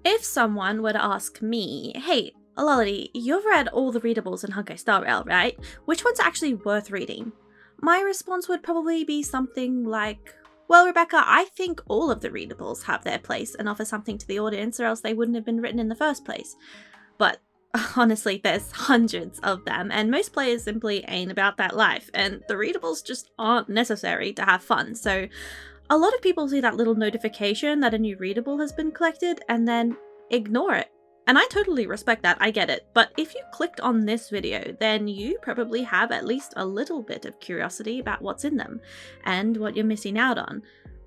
If someone were to ask me, hey, Lolly, you've read all the readables in Undestroyed Letter, right? Which one's actually worth reading? My response would probably be something like, well, Rebecca, I think all of the readables have their place and offer something to the audience, or else they wouldn't have been written in the first place. But honestly, there's hundreds of them, and most players simply ain't about that life, and the readables just aren't necessary to have fun. So a lot of people see that little notification that a new readable has been collected and then ignore it. And I totally respect that, I get it. But if you clicked on this video, then you probably have at least a little bit of curiosity about what's in them and what you're missing out on.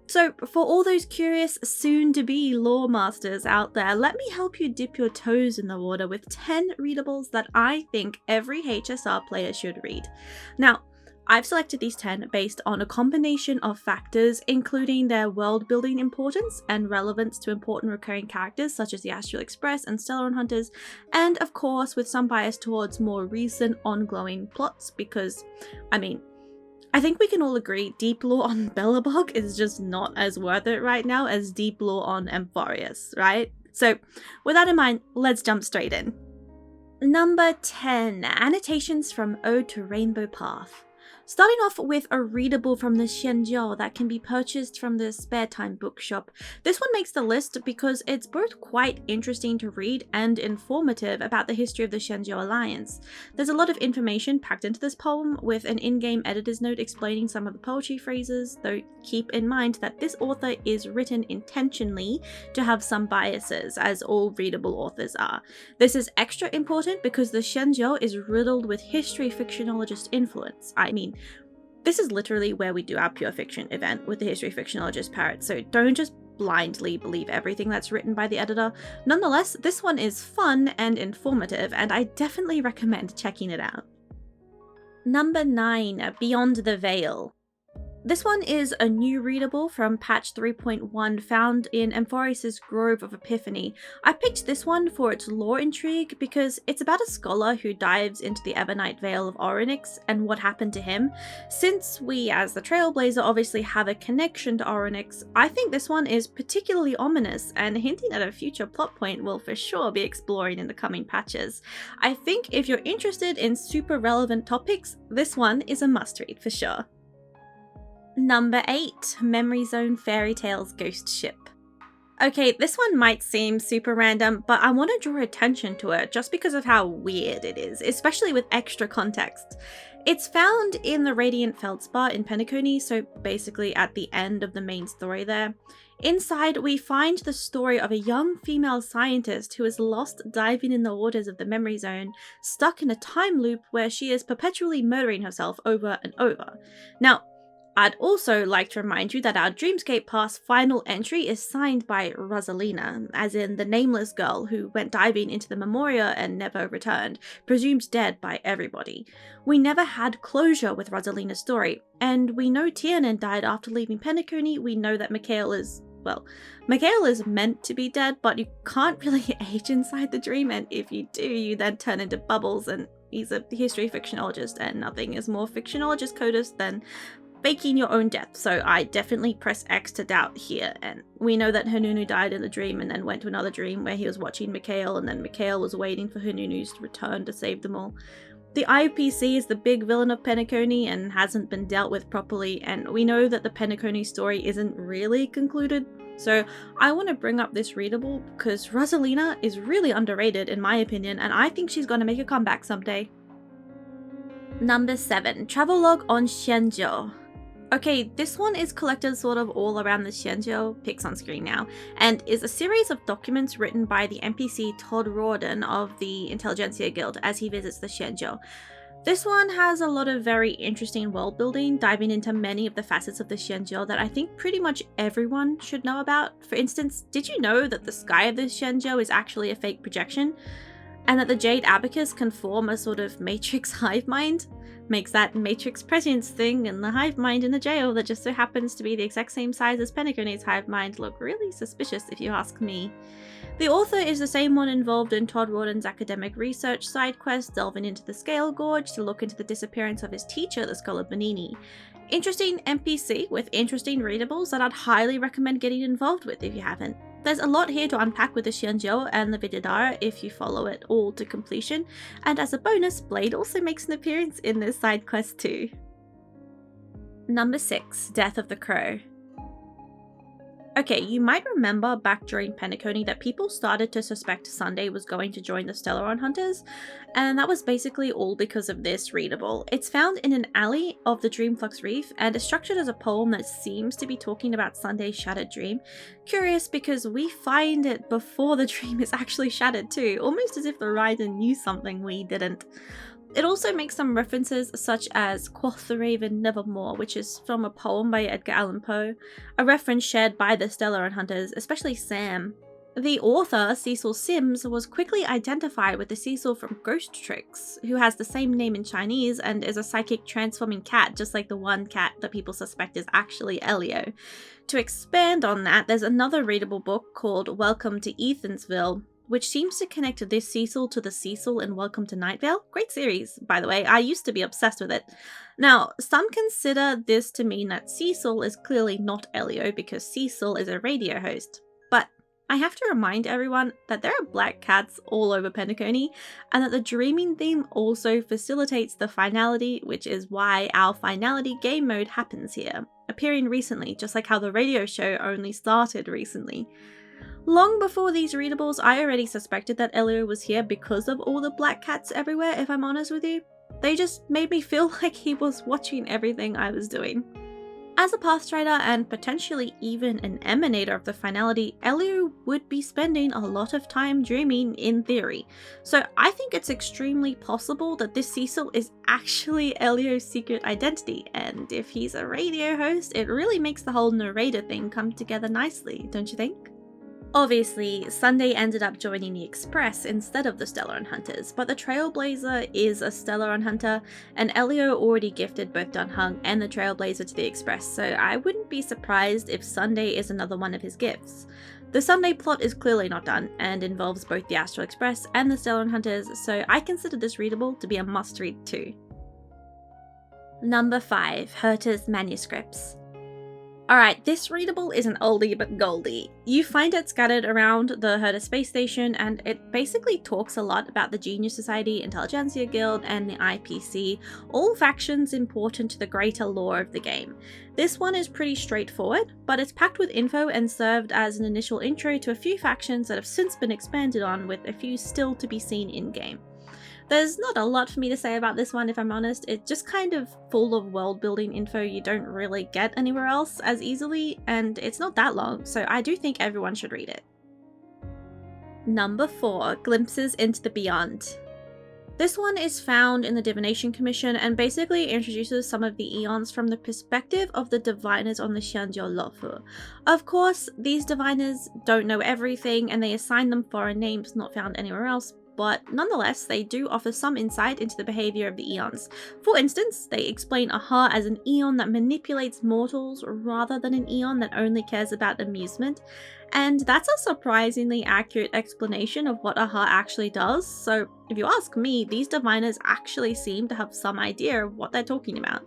So for all those curious soon-to-be lore masters out there, let me help you dip your toes in the water with 10 readables that I think every HSR player should read. Now, I've selected these 10 based on a combination of factors, including their world-building importance and relevance to important recurring characters such as the Astral Express and Stellar Hunters, and of course with some bias towards more recent ongoing plots because, I think we can all agree deep lore on Belobog is just not as worth it right now as deep lore on Amphorius, right? So with that in mind, let's jump straight in. Number 10, Annotations from Ode to Rainbow Path. Starting off with a readable from the Shenzhou that can be purchased from the Spare Time bookshop. This one makes the list because it's both quite interesting to read and informative about the history of the Shenzhou Alliance. There's a lot of information packed into this poem with an in-game editor's note explaining some of the poetry phrases, though keep in mind that this author is written intentionally to have some biases, as all readable authors are. This is extra important because the Shenzhou is riddled with history fictionologist influence. This is literally where we do our pure fiction event with the history fictionologist parrot, so don't just blindly believe everything that's written by the editor. Nonetheless, this one is fun and informative, and I definitely recommend checking it out. Number 9, Beyond the Veil. This one is a new readable from patch 3.1 found in Amphorius' Grove of Epiphany. I picked this one for its lore intrigue because it's about a scholar who dives into the Ebonite Vale of Orynyx and what happened to him. Since we, as the Trailblazer, obviously have a connection to Orynyx, I think this one is particularly ominous and hinting at a future plot point we'll for sure be exploring in the coming patches. I think if you're interested in super relevant topics, this one is a must-read for sure. Number 8, Memory Zone Fairy Tales Ghost Ship. Okay, this one might seem super random, but I want to draw attention to it just because of how weird it is, especially with extra context. It's found in the Radiant Feldspar in Penacony, so basically at the end of the main story there. Inside, we find the story of a young female scientist who is lost diving in the waters of the Memory Zone, stuck in a time loop where she is perpetually murdering herself over and over. Now, I'd also like to remind you that our Dreamscape Pass final entry is signed by Rosalina, as in the nameless girl who went diving into the Memoria and never returned, presumed dead by everybody. We never had closure with Rosalina's story, and we know Tiernan died after leaving Penacony. We know that Mikhail is meant to be dead, but you can't really age inside the dream, and if you do, you then turn into Bubbles, and he's a history fictionologist, and nothing is more fictionologist codus than faking your own death, so I definitely press X to doubt here. And we know that Hanunu died in a dream and then went to another dream where he was watching Mikhail, and then Mikhail was waiting for Hanunu's return to save them all. The IPC is the big villain of Penacony and hasn't been dealt with properly, and we know that the Penacony story isn't really concluded. So I want to bring up this readable because Rosalina is really underrated in my opinion, and I think she's going to make a comeback someday. Number 7, Travelogue on Shenzhou. Okay, this one is collected sort of all around the Shenzhou, pics on screen now, and is a series of documents written by the NPC Todd Rawdon of the Intelligentsia Guild as he visits the Shenzhou. This one has a lot of very interesting world building, diving into many of the facets of the Shenzhou that I think pretty much everyone should know about. For instance, did you know that the sky of the Shenzhou is actually a fake projection? And that the Jade Abacus can form a sort of matrix hive mind? Makes that matrix prescience thing and the hive mind in the jail that just so happens to be the exact same size as Penacony's hive mind look really suspicious if you ask me. The author is the same one involved in Todd Rawdon's academic research side quest, delving into the Scale Gorge to look into the disappearance of his teacher, the Scholar Bonini. Interesting NPC with interesting readables that I'd highly recommend getting involved with if you haven't. There's a lot here to unpack with the Shenzhou and the Vidyadhara if you follow it all to completion, and as a bonus, Blade also makes an appearance in this side quest too. Number 6, Death of the Crow. Okay, you might remember back during Penacony that people started to suspect Sunday was going to join the Stellaron Hunters, and that was basically all because of this readable. It's found in an alley of the Dreamflux Reef and is structured as a poem that seems to be talking about Sunday's shattered dream. Curious because we find it before the dream is actually shattered too, almost as if the writer knew something we didn't. It also makes some references such as Quoth the Raven Nevermore, which is from a poem by Edgar Allan Poe, a reference shared by the Stellaron Hunters, especially Sam. The author, Cecil Sims, was quickly identified with the Cecil from Ghost Tricks, who has the same name in Chinese and is a psychic transforming cat, just like the one cat that people suspect is actually Elio. To expand on that, there's another readable book called Welcome to Ethansville, which seems to connect this Cecil to the Cecil in Welcome to Night Vale. Great series, by the way. I used to be obsessed with it. Now, some consider this to mean that Cecil is clearly not Elio because Cecil is a radio host. But I have to remind everyone that there are black cats all over Penacony, and that the dreaming theme also facilitates the finality, which is why our finality game mode happens here, appearing recently, just like how the radio show only started recently. Long before these readables, I already suspected that Elio was here because of all the black cats everywhere, if I'm honest with you. They just made me feel like he was watching everything I was doing. As a Pathstrider and potentially even an emanator of the finality, Elio would be spending a lot of time dreaming in theory. So I think it's extremely possible that this Cecil is actually Elio's secret identity, and if he's a radio host, it really makes the whole narrator thing come together nicely, don't you think? Obviously, Sunday ended up joining the Express instead of the Stellaron Hunters, but the Trailblazer is a Stellaron Hunter, and Elio already gifted both Dunhung and the Trailblazer to the Express, so I wouldn't be surprised if Sunday is another one of his gifts. The Sunday plot is clearly not done, and involves both the Astral Express and the Stellaron Hunters, so I consider this readable to be a must-read too. Number 5, Heras Manuscripts. Alright, this readable is an oldie but goldie. You find it scattered around the Herta space station, and it basically talks a lot about the Genius Society, Intelligentsia Guild, and the IPC, all factions important to the greater lore of the game. This one is pretty straightforward, but it's packed with info and served as an initial intro to a few factions that have since been expanded on, with a few still to be seen in-game. There's not a lot for me to say about this one, if I'm honest. It's just kind of full of world building info you don't really get anywhere else as easily, and it's not that long, so I do think everyone should read it. Number 4, Glimpses into the Beyond. This one is found in the Divination Commission and basically introduces some of the eons from the perspective of the diviners on the Xianjiao Lofu. Of course, these diviners don't know everything and they assign them foreign names not found anywhere else, but nonetheless, they do offer some insight into the behaviour of the eons. For instance, they explain Aha as an eon that manipulates mortals rather than an eon that only cares about amusement, and that's a surprisingly accurate explanation of what Aha actually does, so if you ask me, these diviners actually seem to have some idea of what they're talking about.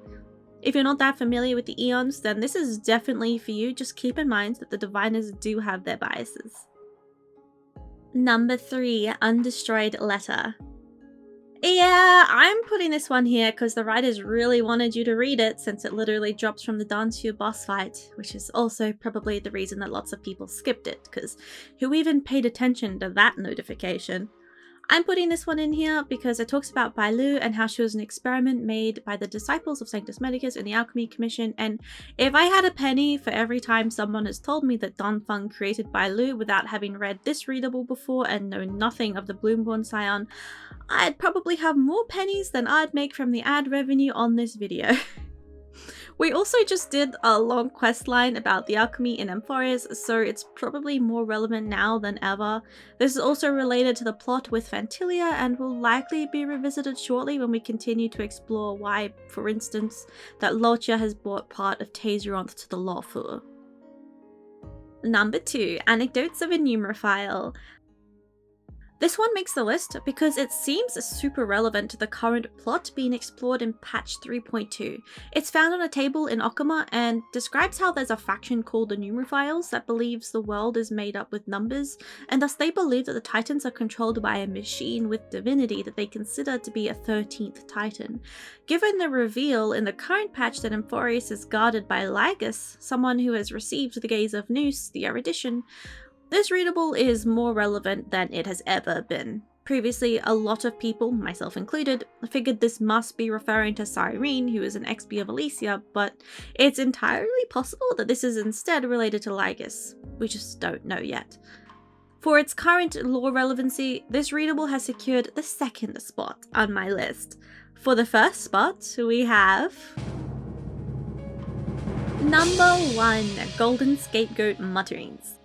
If you're not that familiar with the eons, then this is definitely for you. Just keep in mind that the diviners do have their biases. Number 3, Undestroyed Letter. Yeah, I'm putting this one here because the writers really wanted you to read it since it literally drops from the Dansu boss fight, which is also probably the reason that lots of people skipped it, because who even paid attention to that notification? I'm putting this one in here because it talks about Bailu and how she was an experiment made by the disciples of Sanctus Medicus in the Alchemy Commission, and if I had a penny for every time someone has told me that Donfeng created Bailu without having read this readable before and known nothing of the Bloomborn Scion, I'd probably have more pennies than I'd make from the ad revenue on this video. We also just did a long quest line about the alchemy in Amphorius, so it's probably more relevant now than ever. This is also related to the plot with Fantilia and will likely be revisited shortly when we continue to explore why, for instance, that Lotia has brought part of Tazeronth to the Lawful. Number 2, Anecdotes of Enumerile. This one makes the list because it seems super relevant to the current plot being explored in patch 3.2. It's found on a table in Okama and describes how there's a faction called the Numerophiles that believes the world is made up with numbers, and thus they believe that the Titans are controlled by a machine with divinity that they consider to be a 13th Titan. Given the reveal in the current patch that Amphorius is guarded by Lygus, someone who has received the gaze of Nous, the erudition, this readable is more relevant than it has ever been. Previously, a lot of people, myself included, figured this must be referring to Cyrene, who is an XP of Alesia, but it's entirely possible that this is instead related to Lygus. We just don't know yet. For its current lore relevancy, this readable has secured the second spot on my list. For the first spot, we have number 1, Golden Scapegoat Mutterings.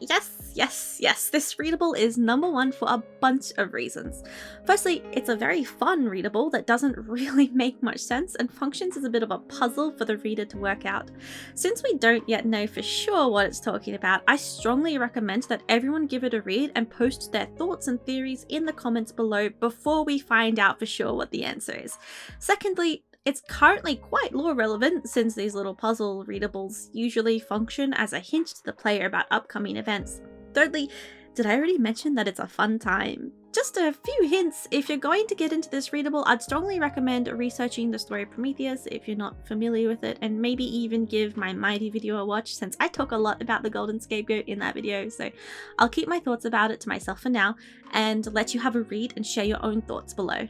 Yes, this readable is number 1 for a bunch of reasons. Firstly, it's a very fun readable that doesn't really make much sense and functions as a bit of a puzzle for the reader to work out. Since we don't yet know for sure what it's talking about, I strongly recommend that everyone give it a read and post their thoughts and theories in the comments below before we find out for sure what the answer is. Secondly, it's currently quite lore relevant since these little puzzle readables usually function as a hint to the player about upcoming events. Thirdly, did I already mention that it's a fun time? Just a few hints, if you're going to get into this readable, I'd strongly recommend researching the story of Prometheus if you're not familiar with it, and maybe even give my Mighty video a watch since I talk a lot about the Golden Scapegoat in that video, so I'll keep my thoughts about it to myself for now and let you have a read and share your own thoughts below.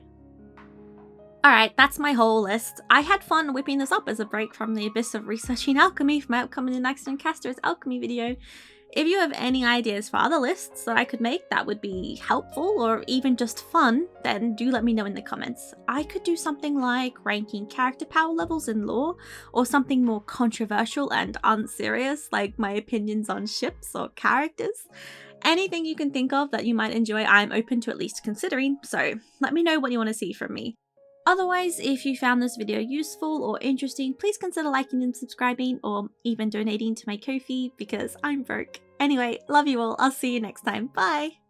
Alright, that's my whole list. I had fun whipping this up as a break from the abyss of researching alchemy for my upcoming Anaxton Caster's alchemy video. If you have any ideas for other lists that I could make that would be helpful or even just fun, then do let me know in the comments. I could do something like ranking character power levels in lore, or something more controversial and unserious like my opinions on ships or characters. Anything you can think of that you might enjoy, I'm open to at least considering, so let me know what you want to see from me. Otherwise, if you found this video useful or interesting, please consider liking and subscribing, or even donating to my Ko-fi because I'm broke. Anyway, love you all. I'll see you next time. Bye!